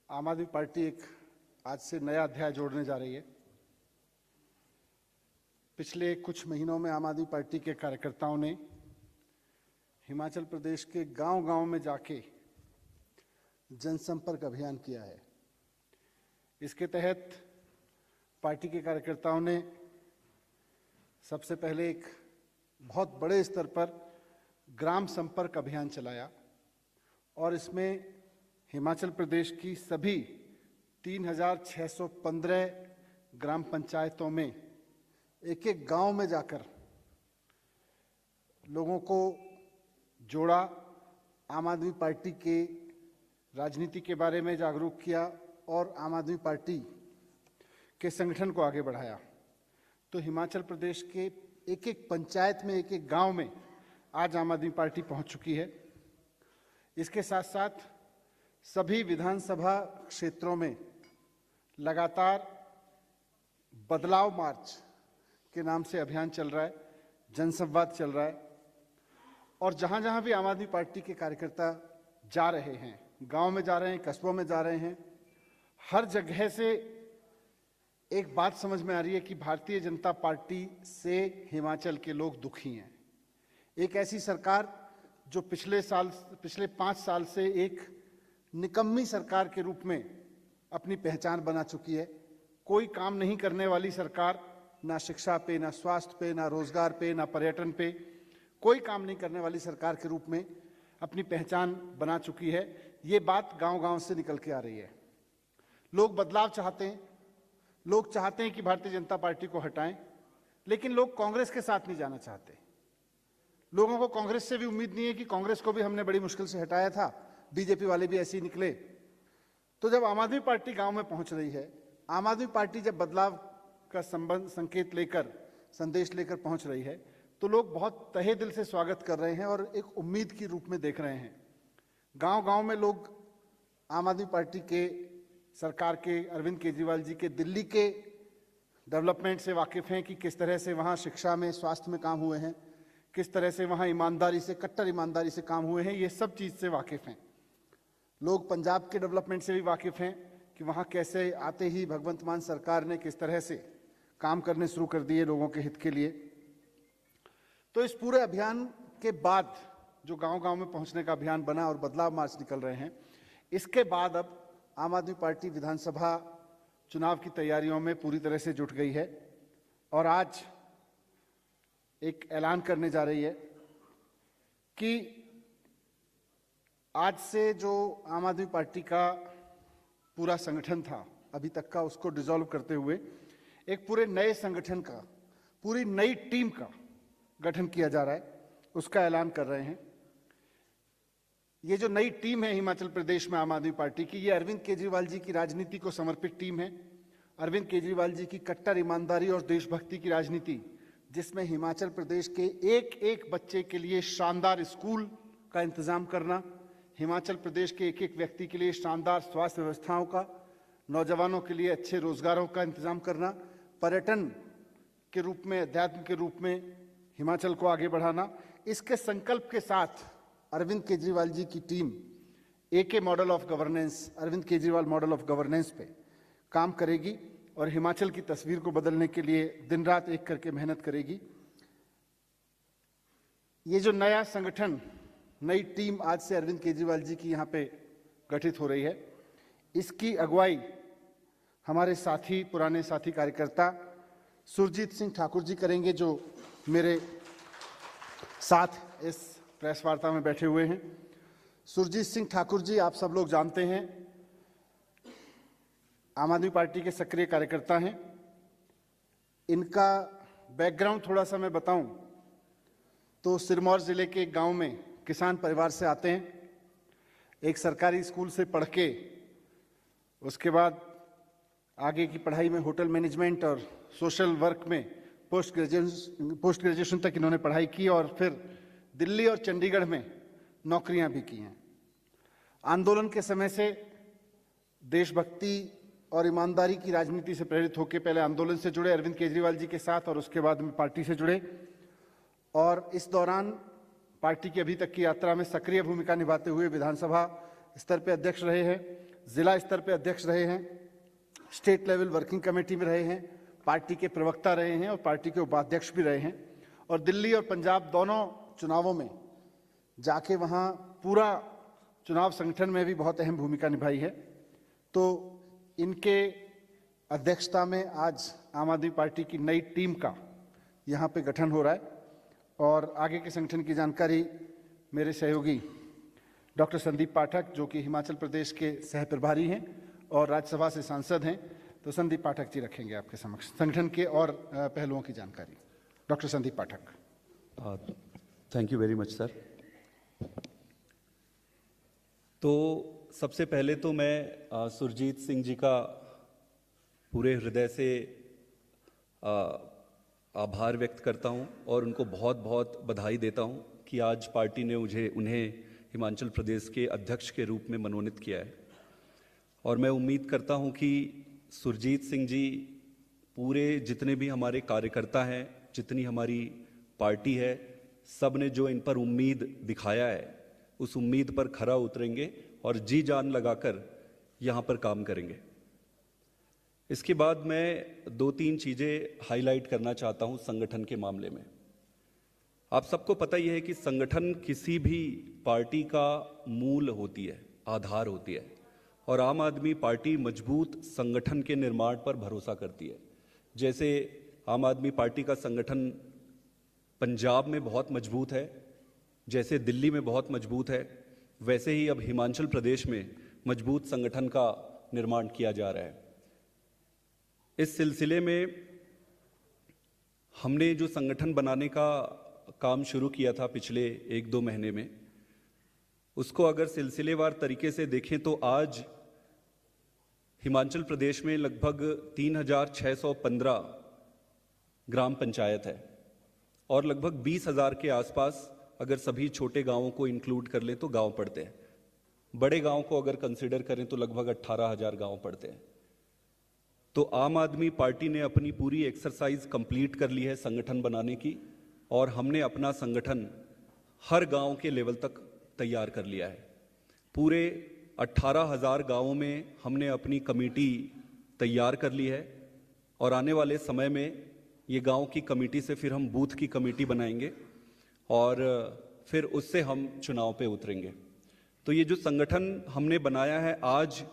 आम आदमी पार्टी एक आज से नया अध्याय जोड़ने जा रही है। पिछले कुछ महीनों में आम आदमी पार्टी के कार्यकर्ताओं ने हिमाचल प्रदेश के गांव-गांव में जाके जनसंपर्क अभियान किया है। इसके तहत पार्टी के कार्यकर्ताओं ने सबसे पहले एक बहुत बड़े स्तर पर ग्राम संपर्क अभियान चलाया और इसमें हिमाचल प्रदेश की सभी 3615 ग्राम पंचायतों में एक एक गांव में जाकर लोगों को जोड़ा, आम आदमी पार्टी के राजनीति के बारे में जागरूक किया और आम आदमी पार्टी के संगठन को आगे बढ़ाया। तो हिमाचल प्रदेश के एक एक पंचायत में, एक एक गांव में आज आम आदमी पार्टी पहुंच चुकी है। इसके साथ साथ सभी विधानसभा क्षेत्रों में लगातार बदलाव मार्च के नाम से अभियान चल रहा है, जनसंवाद चल रहा है और जहां जहां भी आम आदमी पार्टी के कार्यकर्ता जा रहे हैं, गांव में जा रहे हैं, कस्बों में जा रहे हैं, हर जगह से एक बात समझ में आ रही है कि भारतीय जनता पार्टी से हिमाचल के लोग दुखी हैं। एक ऐसी सरकार जो पिछले 5 साल से एक निकम्मी सरकार के रूप में अपनी पहचान बना चुकी है। कोई काम नहीं करने वाली सरकार, ना शिक्षा पे, ना स्वास्थ्य पे, ना रोजगार पे, ना पर्यटन पे, कोई काम नहीं करने वाली सरकार के रूप में अपनी पहचान बना चुकी है। ये बात गांव-गांव से निकल के आ रही है। लोग बदलाव चाहते हैं, लोग चाहते हैं कि भारतीय जनता पार्टी को हटाएं, लेकिन लोग कांग्रेस के साथ नहीं जाना चाहते। लोगों को कांग्रेस से भी उम्मीद नहीं है कि कांग्रेस को भी हमने बड़ी मुश्किल से हटाया था, बीजेपी वाले भी ऐसे ही निकले। तो जब आम आदमी पार्टी गांव में पहुंच रही है, आम आदमी पार्टी जब बदलाव का संकेत लेकर, संदेश लेकर पहुंच रही है, तो लोग बहुत तहे दिल से स्वागत कर रहे हैं और एक उम्मीद के रूप में देख रहे हैं। गांव-गांव में लोग आम आदमी पार्टी के सरकार के, अरविंद केजरीवाल जी के दिल्ली के डेवलपमेंट से वाकिफ हैं कि किस तरह से वहां शिक्षा में, स्वास्थ्य में काम हुए हैं, किस तरह से वहां ईमानदारी से, कट्टर ईमानदारी से काम हुए हैं। ये सब चीज़ से वाकिफ हैं। लोग पंजाब के डेवलपमेंट से भी वाकिफ हैं कि वहां कैसे आते ही भगवंत मान सरकार ने किस तरह से काम करने शुरू कर दिए लोगों के हित के लिए। तो इस पूरे अभियान के बाद जो गांव-गांव में पहुंचने का अभियान बना और बदलाव मार्च निकल रहे हैं, इसके बाद अब आम आदमी पार्टी विधानसभा चुनाव की तैयारियों में पूरी तरह से जुट गई है और आज एक ऐलान करने जा रही है कि आज से जो आम आदमी पार्टी का पूरा संगठन था अभी तक का, उसको डिसॉल्व करते हुए एक पूरे नए संगठन का, पूरी नई टीम का गठन किया जा रहा है, उसका ऐलान कर रहे हैं। ये जो नई टीम है हिमाचल प्रदेश में आम आदमी पार्टी की, ये अरविंद केजरीवाल जी की राजनीति को समर्पित टीम है। अरविंद केजरीवाल जी की कट्टर ईमानदारी और देशभक्ति की राजनीति, जिसमें हिमाचल प्रदेश के एक एक बच्चे के लिए शानदार स्कूल का इंतजाम करना, हिमाचल प्रदेश के एक एक व्यक्ति के लिए शानदार स्वास्थ्य व्यवस्थाओं का, नौजवानों के लिए अच्छे रोजगारों का इंतजाम करना, पर्यटन के रूप में, अध्यात्म के रूप में हिमाचल को आगे बढ़ाना, इसके संकल्प के साथ अरविंद केजरीवाल जी की team AK model of governance, Arvind Kejriwal model of governance पे काम करेगी और हिमाचल की तस्वीर को बदलने के लिए दिन रात एक करके मेहनत करेगी। ये जो नया संगठन, नई टीम आज से अरविंद केजरीवाल जी की यहाँ पे गठित हो रही है, इसकी अगुवाई हमारे साथी, पुराने साथी कार्यकर्ता सुरजीत सिंह ठाकुर जी करेंगे, जो मेरे साथ इस प्रेस वार्ता में बैठे हुए हैं। सुरजीत सिंह ठाकुर जी आप सब लोग जानते हैं, आम आदमी पार्टी के सक्रिय कार्यकर्ता हैं। इनका बैकग्राउंड थोड़ा सा मैं बताऊं तो सिरमौर जिले के एक गांव में किसान परिवार से आते हैं। एक सरकारी स्कूल से पढ़ के उसके बाद आगे की पढ़ाई में होटल मैनेजमेंट और सोशल वर्क में पोस्ट ग्रेजुएशन तक इन्होंने पढ़ाई की और फिर दिल्ली और चंडीगढ़ में नौकरियां भी की हैं। आंदोलन के समय से देशभक्ति और ईमानदारी की राजनीति से प्रेरित होकर पहले आंदोलन से जुड़े अरविंद केजरीवाल जी के साथ और उसके बाद में पार्टी से जुड़े और इस दौरान पार्टी की अभी तक की यात्रा में सक्रिय भूमिका निभाते हुए विधानसभा स्तर पर अध्यक्ष रहे हैं, जिला स्तर पे अध्यक्ष रहे हैं, स्टेट लेवल वर्किंग कमेटी में रहे हैं, पार्टी के प्रवक्ता रहे हैं और पार्टी के उपाध्यक्ष भी रहे हैं और दिल्ली और पंजाब दोनों चुनावों में जाके वहाँ पूरा चुनाव संगठन में भी बहुत अहम भूमिका निभाई है। तो इनके अध्यक्षता में आज आम आदमी पार्टी की नई टीम का यहाँ पे गठन हो रहा है और आगे के संगठन की जानकारी मेरे सहयोगी डॉक्टर संदीप पाठक, जो कि हिमाचल प्रदेश के सह प्रभारी हैं और राज्यसभा से सांसद हैं, तो संदीप पाठक जी रखेंगे आपके समक्ष संगठन के और पहलुओं की जानकारी। Doctor Sandeep Pathak. Thank you very much sir. तो सबसे पहले तो मैं सुरजीत सिंह जी का पूरे हृदय से आभार व्यक्त करता हूं और उनको बहुत बहुत बधाई देता हूं कि आज पार्टी ने उन्हें हिमाचल प्रदेश के अध्यक्ष के रूप में मनोनीत किया है। और मैं उम्मीद करता हूं कि सुरजीत सिंह जी पूरे जितने भी हमारे कार्यकर्ता हैं, जितनी हमारी पार्टी है, सब ने जो इन पर उम्मीद दिखाया है उस उम्मीद पर खरा उतरेंगे और जी जान लगाकर यहाँ पर काम करेंगे। इसके बाद मैं 2-3 चीज़ें हाईलाइट करना चाहता हूँ संगठन के मामले में। आप सबको पता ही है कि संगठन किसी भी पार्टी का मूल होती है, आधार होती है और आम आदमी पार्टी मजबूत संगठन के निर्माण पर भरोसा करती है। जैसे आम आदमी पार्टी का संगठन पंजाब में बहुत मजबूत है, जैसे दिल्ली में बहुत मजबूत है, वैसे ही अब हिमाचल प्रदेश में मजबूत संगठन का निर्माण किया जा रहा है। इस सिलसिले में हमने जो संगठन बनाने का काम शुरू किया था पिछले 1-2 महीने में, उसको अगर सिलसिलेवार तरीके से देखें तो आज हिमाचल प्रदेश में लगभग 3615 ग्राम पंचायत है और लगभग 20,000 के आसपास अगर सभी छोटे गांवों को इंक्लूड कर लें तो गांव पड़ते हैं। बड़े गांव को अगर कंसिडर करें तो लगभग 18,000 गांव पड़ते हैं। तो आम आदमी पार्टी ने अपनी पूरी एक्सरसाइज कंप्लीट कर ली है संगठन बनाने की और हमने अपना संगठन हर गांव के लेवल तक तैयार कर लिया है। पूरे 18,000 गांवों में हमने अपनी कमेटी तैयार कर ली है और आने वाले समय में ये गांव की कमेटी से फिर हम बूथ की कमेटी बनाएंगे और फिर उससे हम चुनाव पे उतरेंगे। तो ये जो संगठन हमने बनाया है, आज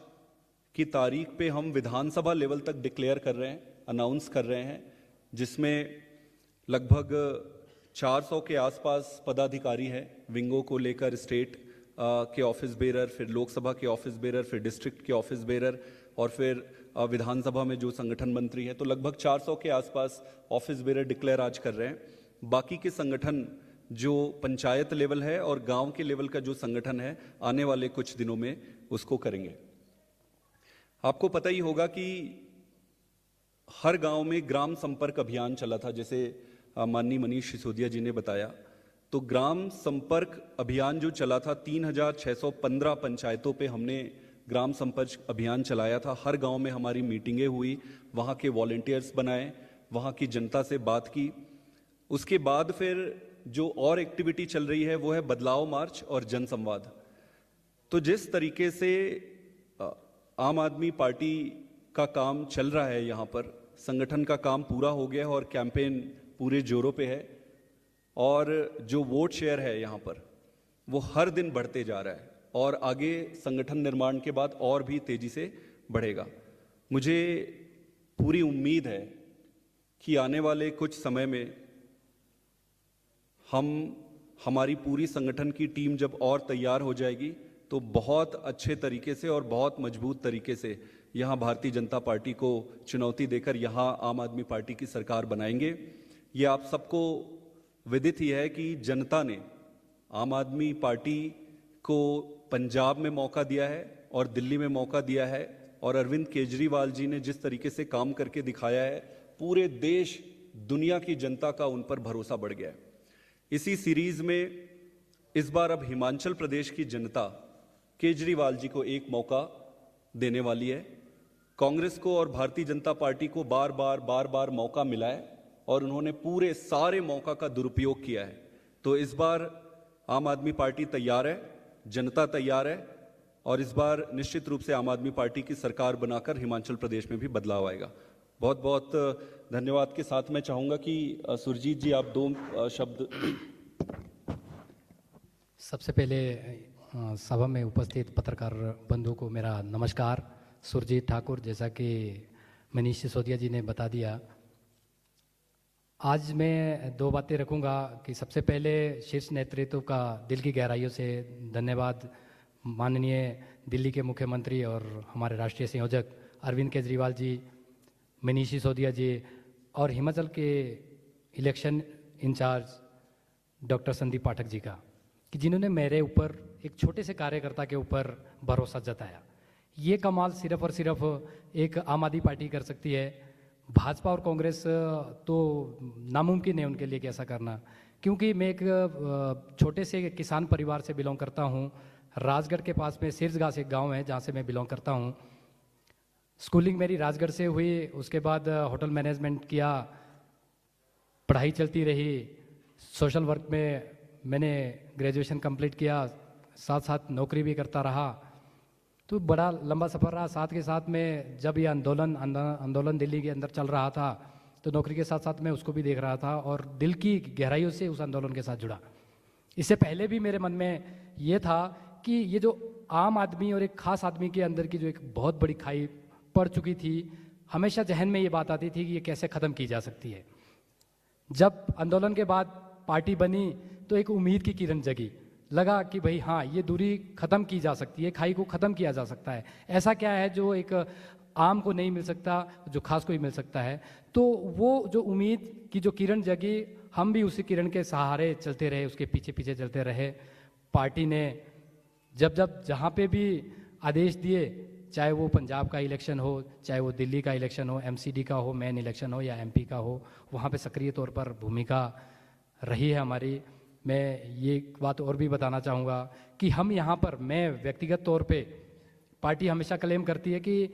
की तारीख पे हम विधानसभा लेवल तक डिक्लेयर कर रहे हैं, अनाउंस कर रहे हैं, जिसमें लगभग 400 के आसपास पदाधिकारी हैं, विंगों को लेकर स्टेट के ऑफिस बेरर, फिर लोकसभा के ऑफिस बेरर, फिर डिस्ट्रिक्ट के ऑफिस बेरर और फिर विधानसभा में जो संगठन मंत्री है, तो लगभग 400 के आसपास ऑफिस बेरर डिक्लेयर आज कर रहे हैं। बाकी के संगठन जो पंचायत लेवल है और गांव के लेवल का जो संगठन है, आने वाले कुछ दिनों में उसको करेंगे। आपको पता ही होगा कि हर गांव में ग्राम संपर्क अभियान चला था, जैसे माननीय मनीष सिसोदिया जी ने बताया। तो ग्राम संपर्क अभियान जो चला था, 3615 पंचायतों पे हमने ग्राम संपर्क अभियान चलाया था। हर गांव में हमारी मीटिंगें हुई, वहाँ के वॉलंटियर्स बनाए, वहाँ की जनता से बात की। उसके बाद फिर जो और एक्टिविटी चल रही है वो है बदलाव मार्च और जनसंवाद। तो जिस तरीके से आम आदमी पार्टी का काम चल रहा है, यहाँ पर संगठन का काम पूरा हो गया है और कैंपेन पूरे जोरों पे है और जो वोट शेयर है यहाँ पर वो हर दिन बढ़ते जा रहा है और आगे संगठन निर्माण के बाद और भी तेजी से बढ़ेगा। मुझे पूरी उम्मीद है कि आने वाले कुछ समय में हमारी पूरी संगठन की टीम जब और तैयार हो जाएगी तो बहुत अच्छे तरीके से और बहुत मजबूत तरीके से यहाँ भारतीय जनता पार्टी को चुनौती देकर यहाँ आम आदमी पार्टी की सरकार बनाएंगे। ये आप सबको विदित ही है कि जनता ने आम आदमी पार्टी को पंजाब में मौका दिया है और दिल्ली में मौका दिया है और अरविंद केजरीवाल जी ने जिस तरीके से काम करके दिखाया है, पूरे देश दुनिया की जनता का उन पर भरोसा बढ़ गया है। इसी सीरीज में इस बार अब हिमाचल प्रदेश की जनता केजरीवाल जी को एक मौका देने वाली है। कांग्रेस को और भारतीय जनता पार्टी को बार बार मौका मिला है और उन्होंने पूरे सारे मौका का दुरुपयोग किया है। तो इस बार आम आदमी पार्टी तैयार है, जनता तैयार है और इस बार निश्चित रूप से आम आदमी पार्टी की सरकार बनाकर हिमाचल प्रदेश में भी बदलाव आएगा। बहुत बहुत धन्यवाद के साथ मैं चाहूँगा कि सुरजीत जी आप दो शब्द। सबसे पहले सभा में उपस्थित पत्रकार बंधु को मेरा नमस्कार। सुरजीत ठाकुर, जैसा कि मनीष सिसोदिया जी ने बता दिया, आज मैं दो बातें रखूंगा कि सबसे पहले शीर्ष नेतृत्व का दिल की गहराइयों से धन्यवाद माननीय दिल्ली के मुख्यमंत्री और हमारे राष्ट्रीय संयोजक अरविंद केजरीवाल जी, मनीष सिसोदिया जी और हिमाचल के election in charge doctor Sandeep Pathak ji का, कि जिन्होंने मेरे ऊपर एक छोटे से कार्यकर्ता के ऊपर भरोसा जताया। ये कमाल सिर्फ और सिर्फ एक आम आदमी पार्टी कर सकती है। भाजपा और कांग्रेस तो नामुमकिन है उनके लिए कि ऐसा करना, क्योंकि मैं एक छोटे से किसान परिवार से बिलोंग करता हूँ। राजगढ़ के पास में सिरजगास एक गांव है जहाँ से मैं बिलोंग करता हूँ। स्कूलिंग मेरी राजगढ़ से हुई, उसके बाद होटल मैनेजमेंट किया, पढ़ाई चलती रही। सोशल वर्क में मैंने ग्रेजुएशन कंप्लीट किया, साथ साथ नौकरी भी करता रहा। तो बड़ा लंबा सफ़र रहा। साथ के साथ में जब ये आंदोलन दिल्ली के अंदर चल रहा था तो नौकरी के साथ साथ मैं उसको भी देख रहा था और दिल की गहराइयों से उस आंदोलन के साथ जुड़ा। इससे पहले भी मेरे मन में ये था कि ये जो आम आदमी और एक ख़ास आदमी के अंदर की जो एक बहुत बड़ी खाई पड़ चुकी थी, हमेशा जहन में ये बात आती थी कि ये कैसे ख़त्म की जा सकती है। जब आंदोलन के बाद पार्टी बनी तो एक उम्मीद की किरण जगी, लगा कि भाई हाँ, ये दूरी ख़त्म की जा सकती है, खाई को ख़त्म किया जा सकता है। ऐसा क्या है जो एक आम को नहीं मिल सकता, जो खास को ही मिल सकता है। तो वो जो उम्मीद की जो किरण जगी, हम भी उसी किरण के सहारे चलते रहे, उसके पीछे पीछे चलते रहे। पार्टी ने जब जब जहाँ पे भी आदेश दिए, चाहे वो पंजाब का इलेक्शन हो, चाहे वो दिल्ली का इलेक्शन हो, एमसीडी का हो, मेन इलेक्शन हो या एमपी का हो, वहाँ पे सक्रिय तौर पर भूमिका रही है हमारी। मैं ये बात और भी बताना चाहूँगा कि हम यहाँ पर, मैं व्यक्तिगत तौर पे, पार्टी हमेशा क्लेम करती है कि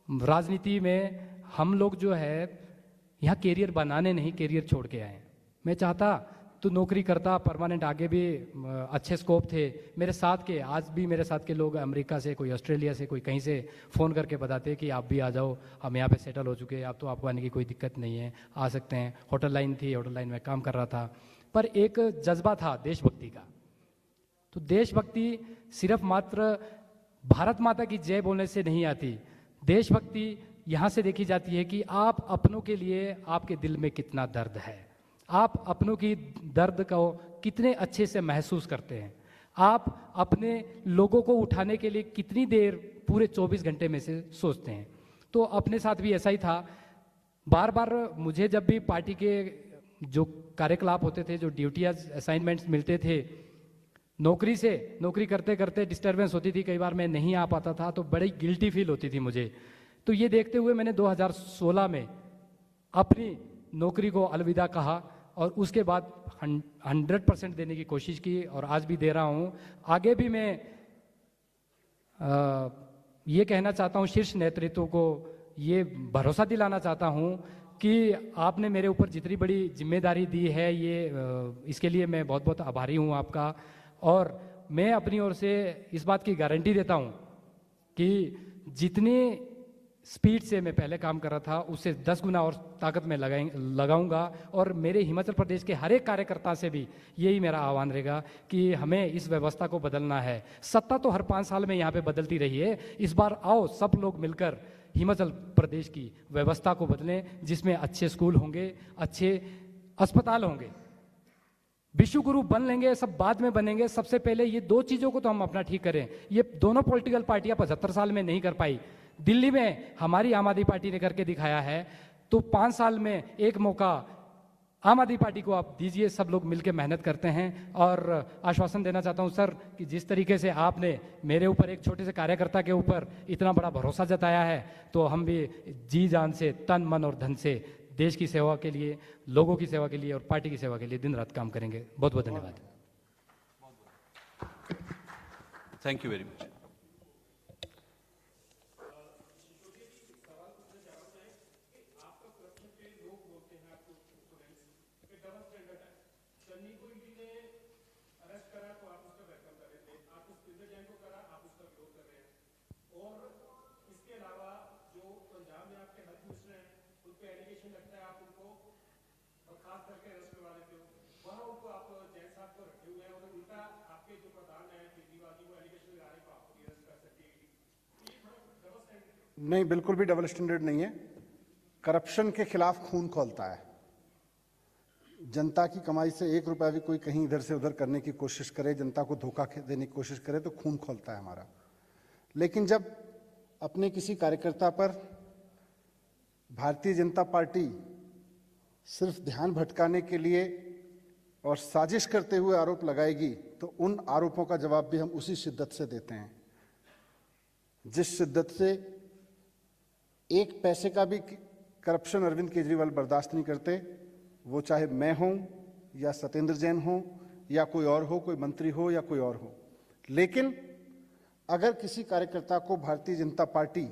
राजनीति में हम लोग जो है यहाँ कैरियर बनाने नहीं, कैरियर छोड़ के आए। मैं चाहता तो नौकरी करता, परमानेंट आगे भी अच्छे स्कोप थे। मेरे साथ के, आज भी मेरे साथ के लोग अमेरिका से, कोई ऑस्ट्रेलिया से, कोई कहीं से फ़ोन करके बताते कि आप भी आ जाओ, हम यहाँ पे सेटल हो चुके हैं, अब तो आपको आने की कोई दिक्कत नहीं है, आ सकते हैं। होटल लाइन थी, होटल लाइन में काम कर रहा था। पर एक जज्बा था देशभक्ति का। तो देशभक्ति सिर्फ मात्र भारत माता की जय बोलने से नहीं आती। देशभक्ति यहाँ से देखी जाती है कि आप अपनों के लिए आपके दिल में कितना दर्द है, आप अपनों की दर्द को कितने अच्छे से महसूस करते हैं, आप अपने लोगों को उठाने के लिए कितनी देर पूरे 24 घंटे में से सोचते हैं। तो अपने साथ भी ऐसा ही था। बार बार मुझे जब भी पार्टी के जो कार्यकलाप होते थे, जो ड्यूटियाँ असाइनमेंट्स मिलते थे, नौकरी करते करते डिस्टर्बेंस होती थी, कई बार मैं नहीं आ पाता था, तो बड़ी गिल्टी फील होती थी मुझे। तो ये देखते हुए मैंने 2016 में अपनी नौकरी को अलविदा कहा और उसके बाद 100% देने की कोशिश की और आज भी दे रहा हूँ। आगे भी मैं ये कहना चाहता हूँ शीर्ष नेतृत्व को, ये भरोसा दिलाना चाहता हूँ कि आपने मेरे ऊपर जितनी बड़ी जिम्मेदारी दी है, ये इसके लिए मैं बहुत बहुत आभारी हूँ आपका। और मैं अपनी ओर से इस बात की गारंटी देता हूँ कि जितनी स्पीड से मैं पहले काम कर रहा था, उससे 10 गुना और ताकत में लगाऊंगा। और मेरे हिमाचल प्रदेश के हर एक कार्यकर्ता से भी यही मेरा आह्वान रहेगा कि हमें इस व्यवस्था को बदलना है। सत्ता तो हर 5 साल में यहाँ पे बदलती रही है, इस बार आओ सब लोग मिलकर हिमाचल प्रदेश की व्यवस्था को बदलें, जिसमें अच्छे स्कूल होंगे, अच्छे अस्पताल होंगे। विश्व गुरु बन लेंगे, सब बाद में बनेंगे। सबसे पहले ये 2 चीज़ों को तो हम अपना ठीक करें। ये दोनों पॉलिटिकल पार्टियां 75 साल में नहीं कर पाई। दिल्ली में हमारी आम आदमी पार्टी ने करके दिखाया है, तो 5 साल में एक मौका आम आदमी पार्टी को आप दीजिए। सब लोग मिलकर मेहनत करते हैं। और आश्वासन देना चाहता हूं सर कि जिस तरीके से आपने मेरे ऊपर, एक छोटे से कार्यकर्ता के ऊपर इतना बड़ा भरोसा जताया है, तो हम भी जी जान से, तन मन और धन से देश की सेवा के लिए, लोगों की सेवा के लिए और पार्टी की सेवा के लिए दिन रात काम करेंगे। बहुत बहुत धन्यवाद। Thank you very much. Arrest करा तो आप उसका वेलकम कर रहे थे, आप उस जैन को करा, आप उसका विरोध कर रहे थे। नहीं, बिल्कुल भी डबल स्टैंडर्ड नहीं है। करप्शन के खिलाफ खून खौलता है। जनता की कमाई से 1 रुपया भी कोई कहीं इधर से उधर करने की कोशिश करे, जनता को धोखा देने की कोशिश करे तो खून खौलता है हमारा। लेकिन जब अपने किसी कार्यकर्ता पर भारतीय जनता पार्टी सिर्फ ध्यान भटकाने के लिए और साजिश करते हुए आरोप लगाएगी तो उन आरोपों का जवाब भी हम उसी शिद्दत से देते हैं जिस शिद्दत से एक पैसे का भी करप्शन अरविंद केजरीवाल बर्दाश्त नहीं करते, वो चाहे मैं हूं या सत्येंद्र जैन हो या कोई और हो, कोई मंत्री हो या कोई और हो। लेकिन अगर किसी कार्यकर्ता को भारतीय जनता पार्टी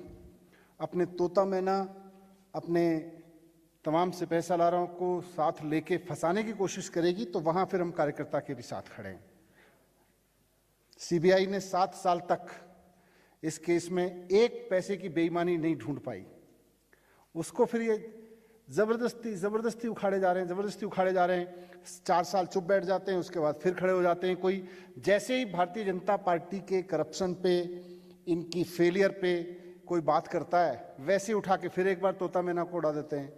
अपने तोता मैना, अपने तमाम सिपह सालारों को साथ लेके फंसाने की कोशिश करेगी तो वहां फिर हम कार्यकर्ता के भी साथ खड़े हैं। सीबीआई ने 7 साल तक इस केस में 1 पैसे की बेईमानी नहीं ढूंढ पाई। उसको फिर ये जबरदस्ती उखाड़े जा रहे हैं, 4 साल चुप बैठ जाते हैं, उसके बाद फिर खड़े हो जाते हैं। कोई जैसे ही भारतीय जनता पार्टी के करप्शन पे, इनकी फेलियर पे कोई बात करता है, वैसे उठा के फिर एक बार तोता मैना को उड़ा देते हैं,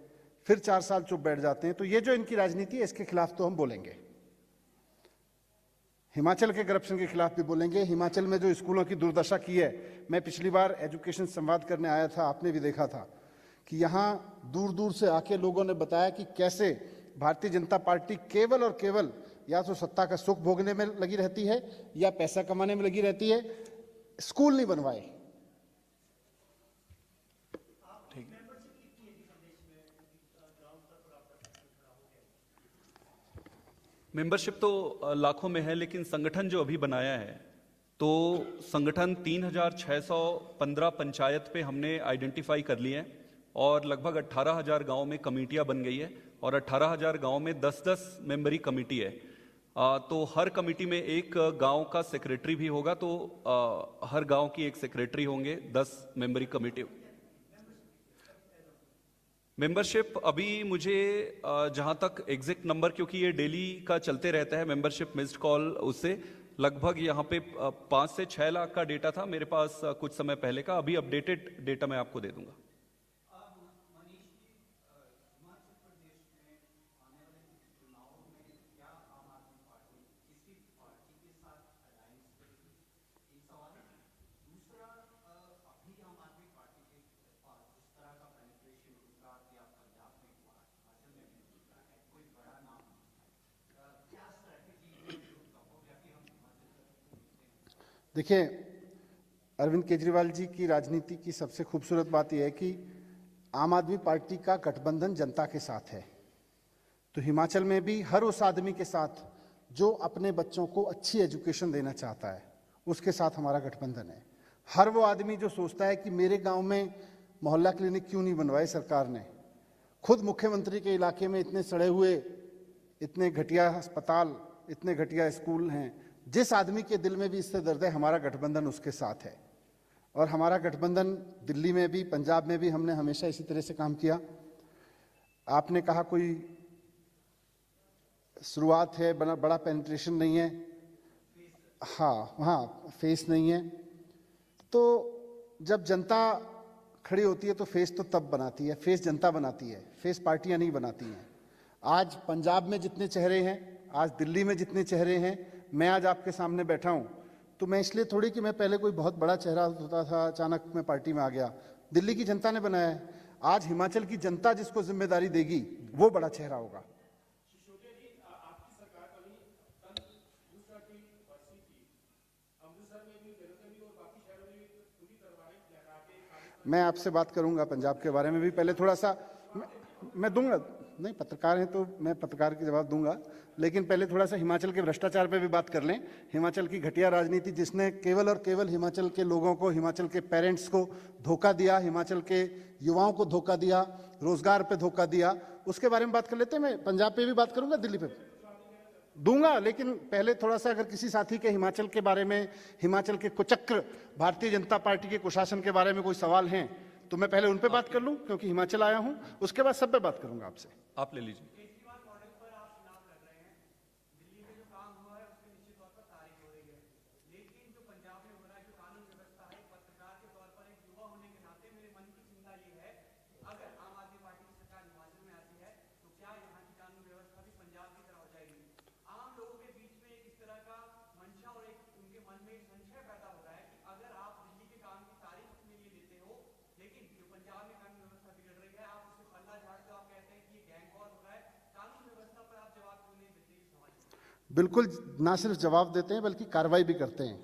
फिर 4 साल चुप बैठ जाते हैं। तो ये जो इनकी राजनीति है, इसके खिलाफ तो हम बोलेंगे। हिमाचल के करप्शन के खिलाफ भी बोलेंगे। हिमाचल में जो स्कूलों की दुर्दशा की है, मैं पिछली बार एजुकेशन संवाद करने आया था, आपने भी देखा था कि यहाँ दूर दूर से आके लोगों ने बताया कि कैसे भारतीय जनता पार्टी केवल और केवल या तो सत्ता का सुख भोगने में लगी रहती है या पैसा कमाने में लगी रहती है, स्कूल नहीं बनवाए। मेंबरशिप तो लाखों में है, लेकिन संगठन जो अभी बनाया है, तो संगठन 3615 पंचायत पे हमने आइडेंटिफाई कर लिए हैं और लगभग 18,000 गांव में कमेटियां बन गई है और 18,000 गांव में 10-10 मेंबरी कमेटी है। तो हर कमेटी में एक गांव का सेक्रेटरी भी होगा, तो हर गांव की एक सेक्रेटरी होंगे, 10 मेंबरी कमेटी। मेंबरशिप अभी मुझे जहां तक एग्जैक्ट नंबर, क्योंकि ये डेली का चलते रहता है मेंबरशिप मिस्ड कॉल, उससे लगभग यहाँ पे 5 से 6 लाख का डेटा था मेरे पास कुछ समय पहले का। अभी अपडेटेड डेटा मैं आपको दे दूंगा। देखिए, अरविंद केजरीवाल जी की राजनीति की सबसे खूबसूरत बात यह है कि आम आदमी पार्टी का गठबंधन जनता के साथ है। तो हिमाचल में भी हर उस आदमी के साथ जो अपने बच्चों को अच्छी एजुकेशन देना चाहता है, उसके साथ हमारा गठबंधन है। हर वो आदमी जो सोचता है कि मेरे गांव में मोहल्ला क्लिनिक क्यों नहीं बनवाए सरकार ने, खुद मुख्यमंत्री के इलाके में इतने सड़े हुए, इतने घटिया अस्पताल, इतने घटिया स्कूल हैं, जिस आदमी के दिल में भी इससे दर्द है, हमारा गठबंधन उसके साथ है। और हमारा गठबंधन दिल्ली में भी, पंजाब में भी हमने हमेशा इसी तरह से काम किया। आपने कहा कोई शुरुआत है, बड़ा पेनिट्रेशन नहीं है, हाँ फेस नहीं है। तो जब जनता खड़ी होती है तो फेस तो तब बनाती है, फेस जनता बनाती है, फेस पार्टियां नहीं बनाती हैं। आज पंजाब में जितने चेहरे हैं, आज दिल्ली में जितने चेहरे हैं, मैं आज आपके सामने बैठा हूं तो मैं इसलिए थोड़ी कि मैं पहले कोई बहुत बड़ा चेहरा होता था, अचानक मैं पार्टी में आ गया। दिल्ली की जनता ने बनाया है। आज हिमाचल की जनता जिसको जिम्मेदारी देगी वो बड़ा चेहरा होगा। मैं आपसे बात करूंगा पंजाब के बारे में भी, पहले थोड़ा सा मैं दूंगा, नहीं पत्रकार हैं तो मैं पत्रकार के जवाब दूंगा, लेकिन पहले थोड़ा सा हिमाचल के भ्रष्टाचार पे भी बात कर लें। हिमाचल की घटिया राजनीति जिसने केवल और केवल हिमाचल के लोगों को, हिमाचल के पेरेंट्स को धोखा दिया, हिमाचल के युवाओं को धोखा दिया, रोजगार पे धोखा दिया, उसके बारे में बात कर लेते हैं। मैं पंजाब पे भी बात करूंगा, दिल्ली पे दूंगा, लेकिन पहले थोड़ा सा अगर किसी साथी के हिमाचल के बारे में, हिमाचल के कुचक्र भारतीय जनता पार्टी के कुशासन के बारे में कोई सवाल हैं तो मैं पहले उन पे बात कर लूं क्योंकि हिमाचल आया हूं, उसके बाद सब पे बात करूंगा आपसे। आप ले लीजिए। बिल्कुल, ना सिर्फ जवाब देते हैं बल्कि कार्रवाई भी करते हैं।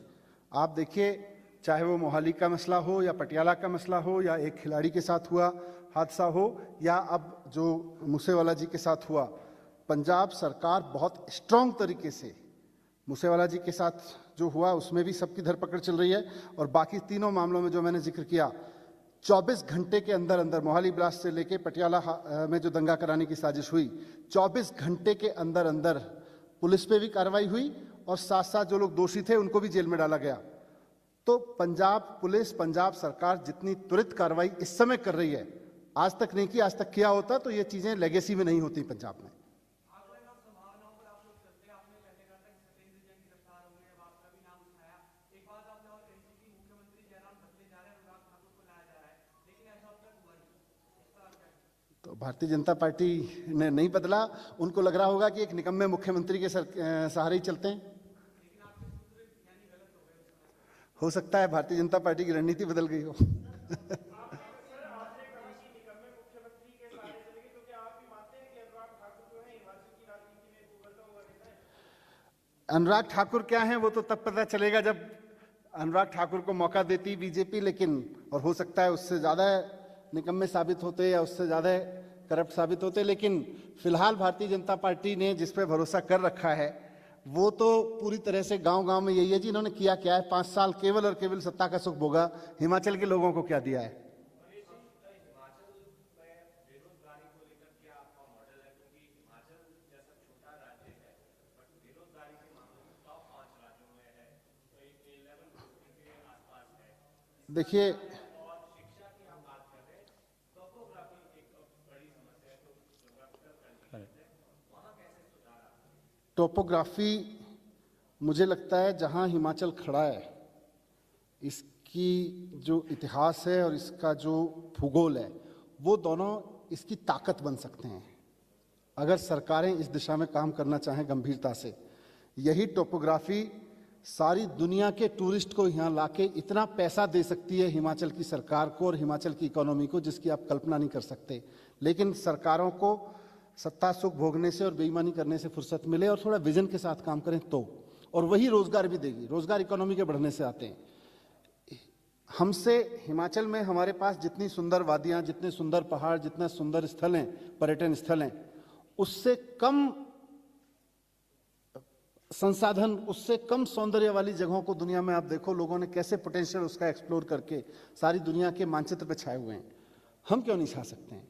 आप देखिए, चाहे वो मोहाली का मसला हो या पटियाला का मसला हो या एक खिलाड़ी के साथ हुआ हादसा हो या अब जो मूसेवाला जी के साथ हुआ, पंजाब सरकार बहुत स्ट्रांग तरीके से मूसेवाला जी के साथ जो हुआ उसमें भी सबकी धरपकड़ चल रही है, और बाकी तीनों मामलों में जो मैंने जिक्र किया 24 घंटे के अंदर अंदर, मोहाली ब्लास्ट से लेके पटियाला में जो दंगा कराने की साजिश हुई, 24 घंटे के अंदर अंदर पुलिस पे भी कार्रवाई हुई और साथ साथ जो लोग दोषी थे उनको भी जेल में डाला गया। तो पंजाब पुलिस, पंजाब सरकार जितनी त्वरित कार्रवाई इस समय कर रही है, आज तक नहीं की, आज तक किया होता तो ये चीजें लेगेसी में नहीं होती पंजाब में। तो भारतीय जनता पार्टी ने नहीं बदला, उनको लग रहा होगा कि एक निकम्मे मुख्यमंत्री के सहारे ही चलते हैं। हो सकता है भारतीय जनता पार्टी की रणनीति बदल गई हो। अनुराग ठाकुर क्या हैं वो तो तब पता चलेगा जब अनुराग ठाकुर को मौका देती बीजेपी, लेकिन और हो सकता है उससे ज्यादा निकम्मे साबित होते या उससे ज्यादा करप्ट साबित होते, लेकिन फिलहाल भारतीय जनता पार्टी ने जिस पे भरोसा कर रखा है वो तो पूरी तरह से गांव-गांव में यही है जी। इन्होंने किया क्या है, 5 साल केवल और केवल सत्ता का सुख भोगा, हिमाचल के लोगों को क्या दिया है। देखिए, टोपोग्राफी मुझे लगता है जहां हिमाचल खड़ा है, इसकी जो इतिहास है और इसका जो भूगोल है, वो दोनों इसकी ताकत बन सकते हैं अगर सरकारें इस दिशा में काम करना चाहें गंभीरता से। यही टोपोग्राफी सारी दुनिया के टूरिस्ट को यहाँ लाके इतना पैसा दे सकती है हिमाचल की सरकार को और हिमाचल की इकोनॉमी को, जिसकी आप कल्पना नहीं कर सकते। लेकिन सरकारों को सत्ता सुख भोगने से और बेईमानी करने से फुर्सत मिले और थोड़ा विजन के साथ काम करें तो, और वही रोजगार भी देगी। रोजगार इकोनॉमी के बढ़ने से आते हैं। हमसे हिमाचल में हमारे पास जितनी सुंदर वादियां, जितने सुंदर पहाड़, जितने सुंदर स्थल हैं, पर्यटन स्थल हैं, उससे कम संसाधन, उससे कम सौंदर्य वाली जगहों को दुनिया में आप देखो, लोगों ने कैसे पोटेंशियल उसका एक्सप्लोर करके सारी दुनिया के मानचित्र पे छाए हुए हैं। हम क्यों नहीं छा सकते हैं?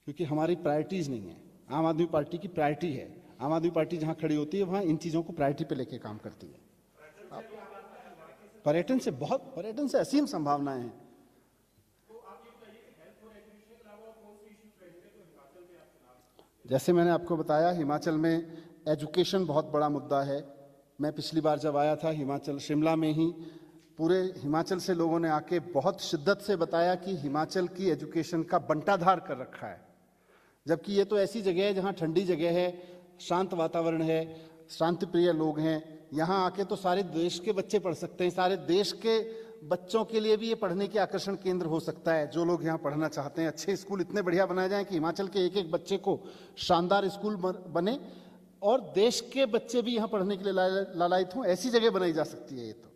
क्योंकि हमारी प्रायोरिटीज नहीं है। आम आदमी पार्टी की प्रायोरिटी है। आम आदमी पार्टी जहां खड़ी होती है वहां इन चीजों को प्रायोरिटी पे लेके काम करती है। पर्यटन से असीम संभावनाएं हैं। जैसे मैंने आपको बताया, हिमाचल में एजुकेशन बहुत बड़ा मुद्दा है। मैं पिछली बार जब आया था हिमाचल, शिमला में ही पूरे हिमाचल से लोगों ने आके बहुत शिद्दत से बताया कि हिमाचल की एजुकेशन का बंटाधार कर रखा है। जबकि ये तो ऐसी जगह है जहाँ ठंडी जगह है, शांत वातावरण है, शांति प्रिय लोग हैं। यहाँ आके तो सारे देश के बच्चे पढ़ सकते हैं। सारे देश के बच्चों के लिए भी ये पढ़ने के आकर्षण केंद्र हो सकता है। जो लोग यहाँ पढ़ना चाहते हैं, अच्छे स्कूल इतने बढ़िया बनाए जाएं कि हिमाचल के एक एक बच्चे को शानदार स्कूल बने और देश के बच्चे भी यहाँ पढ़ने के लिए लालायित हों। ऐसी जगह बनाई जा सकती है ये तो।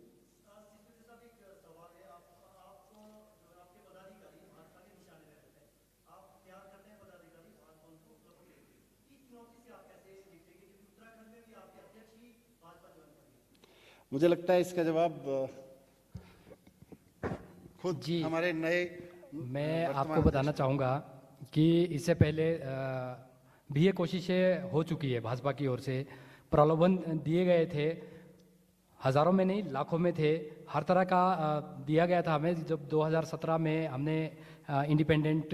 मुझे लगता है इसका जवाब खुद जी, हमारे नए मैं आपको बताना चाहूँगा कि इससे पहले भी ये कोशिशें हो चुकी है भाजपा की ओर से, प्रलोभन दिए गए थे हज़ारों में नहीं लाखों में थे। हर तरह का दिया गया था हमें। जब 2017 में हमने इंडिपेंडेंट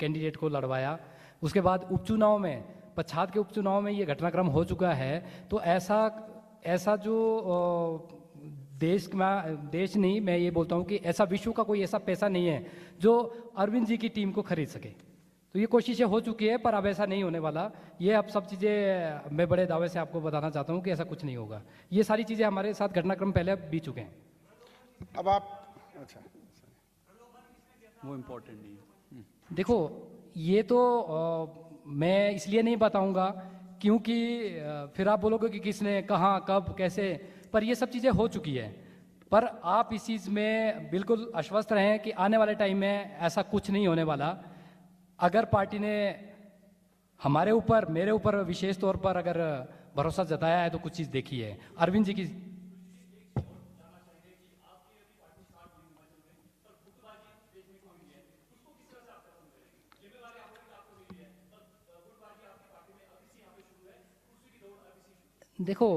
कैंडिडेट को लड़वाया, उसके बाद उपचुनाव में, पच्छाद के उपचुनाव में ये घटनाक्रम हो चुका है। तो ऐसा जो देश नहीं, मैं ये बोलता हूँ कि ऐसा विश्व का कोई ऐसा पैसा नहीं है जो अरविंद जी की टीम को खरीद सके। तो ये कोशिशें हो चुकी है, पर अब ऐसा नहीं होने वाला। ये अब सब चीज़ें मैं बड़े दावे से आपको बताना चाहता हूँ कि ऐसा कुछ नहीं होगा। ये सारी चीज़ें हमारे साथ घटनाक्रम पहले अब बीत चुके हैं। अब आप अच्छा, वो इम्पोर्टेंट नहीं है। देखो, ये तो मैं इसलिए नहीं बताऊंगा क्योंकि फिर आप बोलोगे कि किसने, कहाँ, कब, कैसे। पर ये सब चीज़ें हो चुकी है। पर आप इस चीज़ में बिल्कुल आश्वस्त रहें कि आने वाले टाइम में ऐसा कुछ नहीं होने वाला। अगर पार्टी ने हमारे ऊपर, मेरे ऊपर विशेष तौर पर अगर भरोसा जताया है तो कुछ चीज़ देखी है अरविंद जी की। देखो,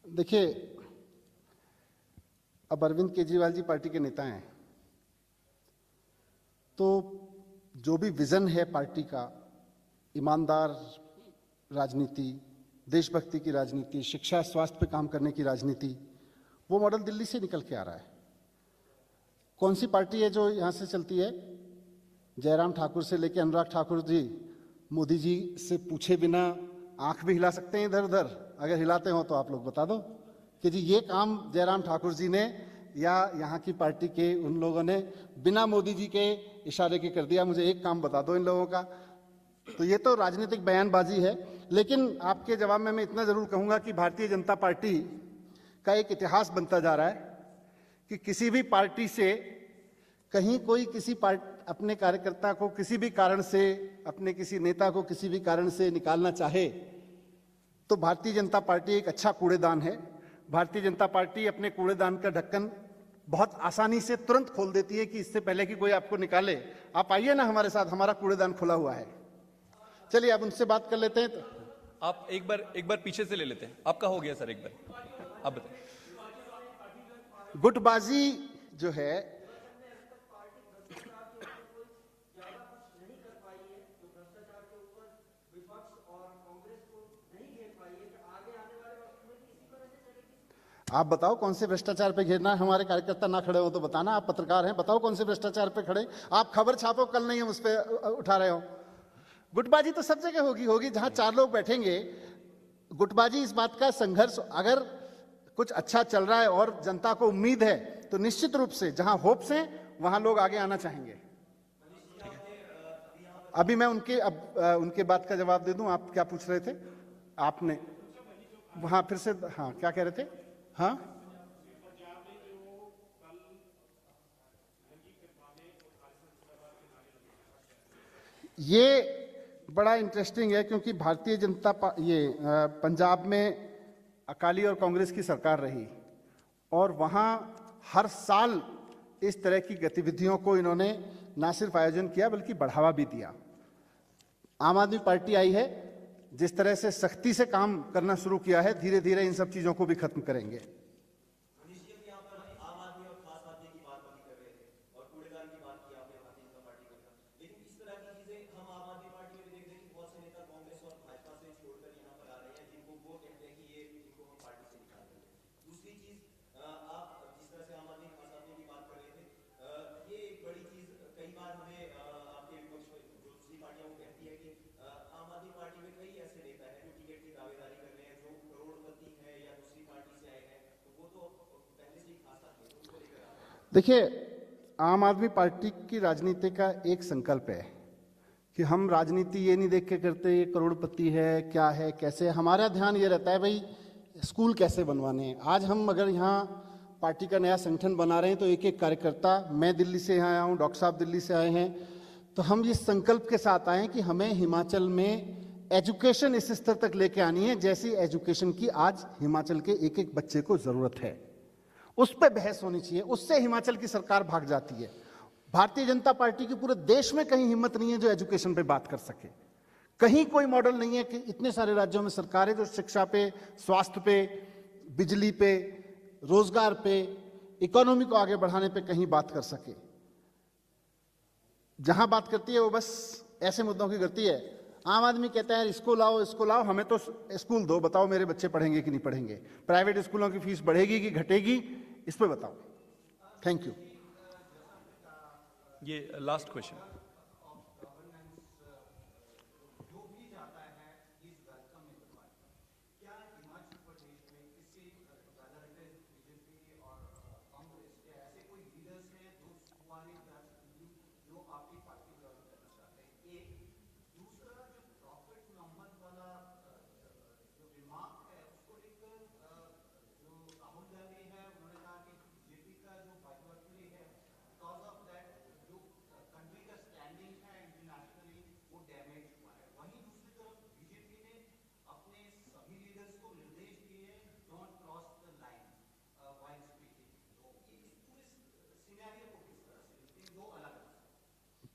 देखिए, अब अरविंद केजरीवाल जी पार्टी के नेता हैं, तो जो भी विजन है पार्टी का, ईमानदार राजनीति, देशभक्ति की राजनीति, शिक्षा स्वास्थ्य पे काम करने की राजनीति, वो मॉडल दिल्ली से निकल के आ रहा है। कौन सी पार्टी है जो यहाँ से चलती है? जयराम ठाकुर से लेकर अनुराग ठाकुर जी मोदी जी से पूछे बिना आंख भी हिला सकते हैं इधर उधर। अगर हिलाते हो तो आप लोग बता दो कि जी ये काम जयराम ठाकुर जी ने या यहाँ की पार्टी के उन लोगों ने बिना मोदी जी के इशारे के कर दिया। मुझे एक काम बता दो इन लोगों का। तो ये तो राजनीतिक बयानबाजी है। लेकिन आपके जवाब में मैं इतना जरूर कहूँगा कि भारतीय जनता पार्टी का एक इतिहास बनता जा रहा है कि किसी भी पार्टी से कहीं कोई किसी अपने कार्यकर्ता को किसी भी कारण से, अपने किसी नेता को किसी भी कारण से निकालना चाहे तो भारतीय जनता पार्टी एक अच्छा कूड़ेदान है। भारतीय जनता पार्टी अपने कूड़ेदान का ढक्कन बहुत आसानी से तुरंत खोल देती है कि इससे पहले कि कोई आपको निकाले, आप आइए ना हमारे साथ, हमारा कूड़ेदान खुला हुआ है। चलिए अब उनसे बात कर लेते हैं। तो आप एक बार पीछे से ले लेते हैं। आपका हो गया सर, एक बार आप बताएं। गुटबाजी जो है, आप बताओ कौन से भ्रष्टाचार पे घेरना है? हमारे कार्यकर्ता ना खड़े हो तो बताना। आप पत्रकार हैं, बताओ कौन से भ्रष्टाचार पे खड़े। आप खबर छापो, कल नहीं हम उस पर उठा रहे हो। गुटबाजी तो सब जगह होगी जहां चार लोग बैठेंगे। गुटबाजी इस बात का संघर्ष, अगर कुछ अच्छा चल रहा है और जनता को उम्मीद है तो निश्चित रूप से जहां होप्स हैं वहां लोग आगे आना चाहेंगे। अभी मैं उनके बात का जवाब दे दूं। आप क्या पूछ रहे थे? आपने वहां फिर से, हाँ क्या कह रहे थे? हाँ, ये बड़ा इंटरेस्टिंग है क्योंकि भारतीय जनता पंजाब में अकाली और कांग्रेस की सरकार रही और वहां हर साल इस तरह की गतिविधियों को इन्होंने ना सिर्फ आयोजन किया बल्कि बढ़ावा भी दिया। आम आदमी पार्टी आई है, जिस तरह से सख्ती से काम करना शुरू किया है, धीरे धीरे इन सब चीजों को भी खत्म करेंगे। देखिए, आम आदमी पार्टी की राजनीति का एक संकल्प है कि हम राजनीति ये नहीं देख के करते ये करोड़पति है, क्या है, कैसे। हमारा ध्यान ये रहता है भाई स्कूल कैसे बनवाने हैं। आज हम अगर यहाँ पार्टी का नया संगठन बना रहे हैं तो एक एक कार्यकर्ता, मैं दिल्ली से यहाँ आया हूँ, डॉक्टर साहब दिल्ली से आए हैं, तो हम इस संकल्प के साथ आए कि हमें हिमाचल में एजुकेशन इस स्तर तक लेके आनी है जैसी एजुकेशन की आज हिमाचल के एक एक बच्चे को जरूरत है। उस पर बहस होनी चाहिए, उससे हिमाचल की सरकार भाग जाती है। भारतीय जनता पार्टी की पूरे देश में कहीं हिम्मत नहीं है जो एजुकेशन पे बात कर सके। कहीं कोई मॉडल नहीं है कि इतने सारे राज्यों में सरकारें जो शिक्षा पे, स्वास्थ्य पे, बिजली पे, रोजगार पे, इकोनॉमी को आगे बढ़ाने पे कहीं बात कर सके। जहां बात करती है वो बस ऐसे मुद्दों की करती है। आम आदमी कहता है इसको लाओ, हमें तो स्कूल दो, बताओ मेरे बच्चे पढ़ेंगे कि नहीं पढ़ेंगे, प्राइवेट स्कूलों की फीस बढ़ेगी कि घटेगी, इस पे बताओ। Thank you. ये लास्ट क्वेश्चन।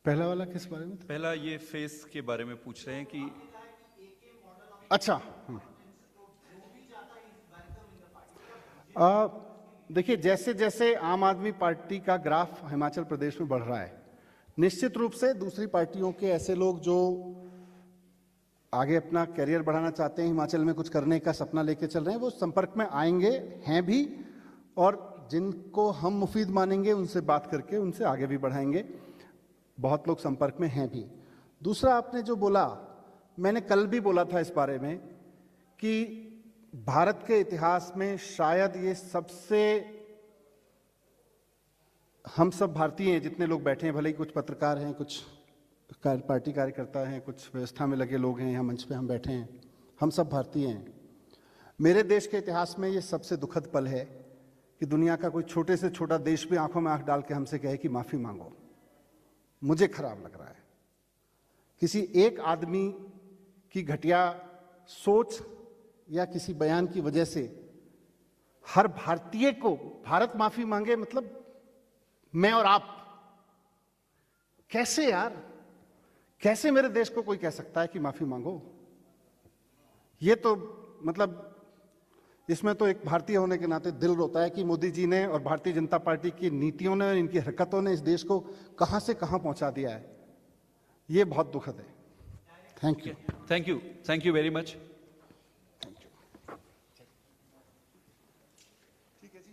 पहला वाला किस बारे में था? पहला ये फेस के बारे में पूछ रहे हैं कि अच्छा, देखिए जैसे जैसे आम आदमी पार्टी का ग्राफ हिमाचल प्रदेश में बढ़ रहा है, निश्चित रूप से दूसरी पार्टियों के ऐसे लोग जो आगे अपना कैरियर बढ़ाना चाहते हैं, हिमाचल में कुछ करने का सपना लेके चल रहे हैं, वो संपर्क में आएंगे, हैं भी, और जिनको हम मुफीद मानेंगे उनसे बात करके उनसे आगे भी बढ़ाएंगे। बहुत लोग संपर्क में हैं भी। दूसरा, आपने जो बोला, मैंने कल भी बोला था इस बारे में कि भारत के इतिहास में शायद ये सबसे, हम सब भारतीय हैं जितने लोग बैठे हैं, भले ही कुछ पत्रकार हैं, कुछ पार्टी कार्यकर्ता हैं, कुछ व्यवस्था में लगे लोग हैं, यहाँ मंच पे हम बैठे हैं, हम सब भारतीय हैं। मेरे देश के इतिहास में ये सबसे दुखद पल है कि दुनिया का कोई छोटे से छोटा देश भी आंखों में आंख डाल के हमसे कहे कि माफी मांगो। मुझे खराब लग रहा है। किसी एक आदमी की घटिया सोच या किसी बयान की वजह से हर भारतीय को भारत माफी मांगे, मतलब मैं और आप। कैसे यार, कैसे मेरे देश को कोई कह सकता है कि माफी मांगो? ये तो मतलब इसमें तो एक भारतीय होने के नाते दिल रोता है कि मोदी जी ने और भारतीय जनता पार्टी की नीतियों ने, इनकी हरकतों ने इस देश को कहां से कहां पहुंचा दिया है। ये बहुत दुखद है। Thank you. Thank you very much.